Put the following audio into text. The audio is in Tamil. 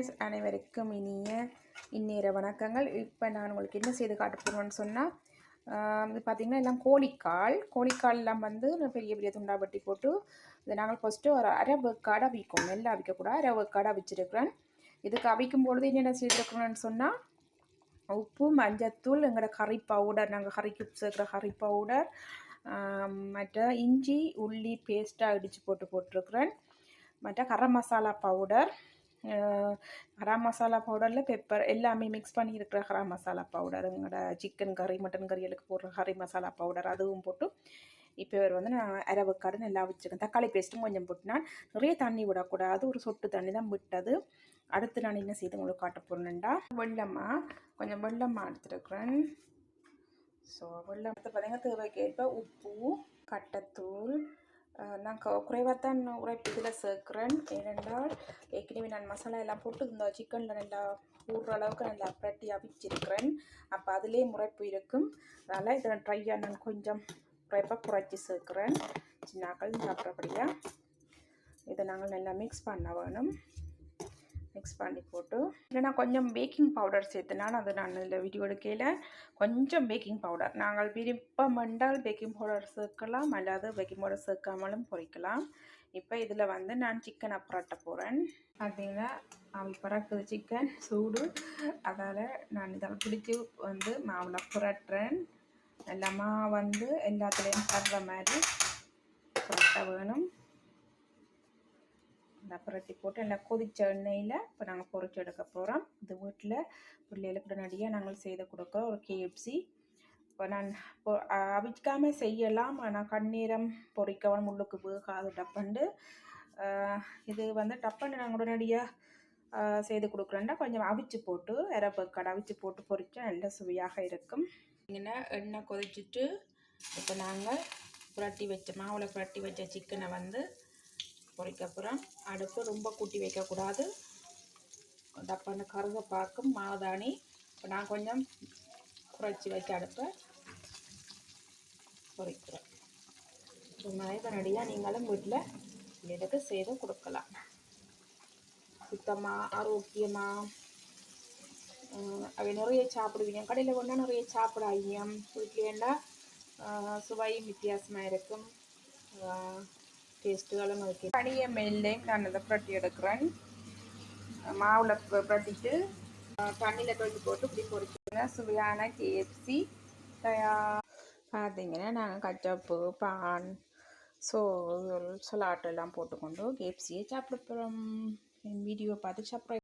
ஃப்ரெண்ட்ஸ், அனைவருக்கும் இனிய இந்நேர வணக்கங்கள். இப்போ நான் உங்களுக்கு என்ன செய்து காட்ட போகிறேன்னு சொன்னால், பார்த்திங்கன்னா எல்லாம் கோழிக்கால் எல்லாம் வந்து பெரிய பெரிய துண்டா வெட்டி போட்டு இதை நாங்கள் ஃபஸ்ட்டு ஒரு அரை வேக்காடு அவிக்கும். நெல் அவிக்கக்கூடாது, அரை வேக்காடு அவிச்சிருக்கிறேன். இதுக்கு அவிக்கும் பொழுது என்னென்ன செய்திருக்கணும்னு சொன்னால், உப்பு, மஞ்சத்தூள், எங்களோட கறி பவுடர், நாங்கள் கறிக்கு சேர்க்குற கறி பவுடர், மற்ற இஞ்சி உள்ளி பேஸ்ட்டாக இடித்து போட்டிருக்கிறேன். மற்ற கரம் மசாலா பவுடர், கரம் மசாலா பவுடரில் பெப்பர் எல்லாமே மிக்ஸ் பண்ணியிருக்கிற கரம் மசாலா பவுடர், எங்களோட சிக்கன் கறி மட்டன் கறிகளுக்கு போடுற கறி மசாலா பவுடர் அதுவும் போட்டு இப்போ இவர் வந்து நான் அரை வேக்காடு நல்லா வச்சுருக்கேன். தக்காளி பேஸ்ட்டும் கொஞ்சம் போட்டு, நான் நிறைய தண்ணி விடக்கூடாது, ஒரு சொட்டு தண்ணி தான் விட்டது. அடுத்து நான் என்ன செய்து உங்களுக்கு காட்ட போகிறேன்டா, கொஞ்சம் வெள்ளமாக எடுத்துருக்குறேன். ஸோ வெள்ளம் எடுத்து பார்த்தீங்கன்னா தேவைக்கேற்ப உப்பு, கட்டத்தூள், நான் குறைவாகத்தான் உரைப்பு இதில் சேர்க்குறேன். ஏனென்றால் ஏற்கனவே நான் மசாலா எல்லாம் போட்டு இந்த சிக்கனில் நல்லா ஊடுற அளவுக்கு நல்லா பிரட்டி அவிச்சிருக்கிறேன். அப்போ அதிலே முறைப்பு இருக்கும். அதனால் இதை ட்ரையாக நான் கொஞ்சம் உரைப்பாக குறைச்சி சேர்க்குறேன். சின்னாக்கள் சாப்பிட்றபடியாக இதை நாங்கள் நல்லா மிக்ஸ் பண்ண வேணும். மிக்ஸ் பண்ணி போட்டு இல்லைனா கொஞ்சம் பேக்கிங் பவுடர் சேர்த்துனாலும் அது நான் இந்த வீடியோ எடுக்கையில் கொஞ்சம் பேக்கிங் பவுடர், நாங்கள் விருப்பம் என்றால் பேக்கிங் பவுடர் சேர்க்கலாம், அல்லாது பேக்கிங் பவுடர் சேர்க்காமலும் பொரிக்கலாம். இப்போ இதில் வந்து நான் சிக்கனை புரட்ட போகிறேன். பார்த்தீங்கன்னா அவை பறக்குது சிக்கன் சூடு, அதால் நான் இதை பிடிச்சி வந்து மாவில் புரட்டுறேன். எல்லாமா வந்து எல்லாத்துலேயும் தர்ற மாதிரி புரட்ட வேணும். இந்த புரட்டி போட்டு எல்லாம் கொதித்த எண்ணெயில் இப்போ நாங்கள் பொரிச்சு எடுக்க போகிறோம். இது வீட்டில் பிள்ளைகளுக்கு உடனடியாக நாங்கள் செய்து கொடுக்குறோம் ஒரு KFC. இப்போ நான் அவிக்காமல் செய்யலாம், ஆனால் கண்ணீரம் பொரிக்கவும் முள்ளுக்கு வேகாது டப்பண்டு. இது வந்து டப்பண்டு நாங்கள் உடனடியாக செய்து கொடுக்குறோன்னா கொஞ்சம் அவிச்சு போட்டு அரை வேக்காடு அவிச்சு போட்டு பொரிச்சா நல்ல சுவையாக இருக்கும். இங்கே எண்ணெய் கொதிச்சுட்டு இப்போ நாங்கள் மாவில் புரட்டி வச்ச சிக்கனை வந்து பொரிக்கப்புறம் அடுப்பு ரொம்ப கூட்டி வைக்கக்கூடாது, டப்பான கருக பார்க்கும் மாதாணி. இப்போ நான் கொஞ்சம் குறைச்சி வச்ச அடுப்பை பொரிக்கிறேன். இது மாதிரி உடனடியாக நீங்களும் வீட்டில் பிள்ளைகளுக்கு செய்து கொடுக்கலாம். சுத்தமாக ஆரோக்கியமாக அவை நிறைய சாப்பிடுவீங்க. கடையில் ஒன்றா நிறைய சாப்பிடாதீங்க, வீட்டில் வேண்டாம். சுவையும் வித்தியாசமாக இருக்கும், டேஸ்ட்டுகளும் இருக்கு. பனிய மேலையும் நான் அதை புரட்டி எடுக்கிறேன். மாவில் புரட்டிட்டு தண்ணியில் தொழில் போட்டு இப்படி பொரிச்சுங்க. சுவையான KFC தயார். பார்த்தீங்கன்னா நாங்கள் கச்சப்பு, பான், சலாட்டெல்லாம் போட்டுக்கொண்டு KFCயை சாப்பிட போகிறோம். வீடியோ பார்த்து சாப்பிட்றோம்.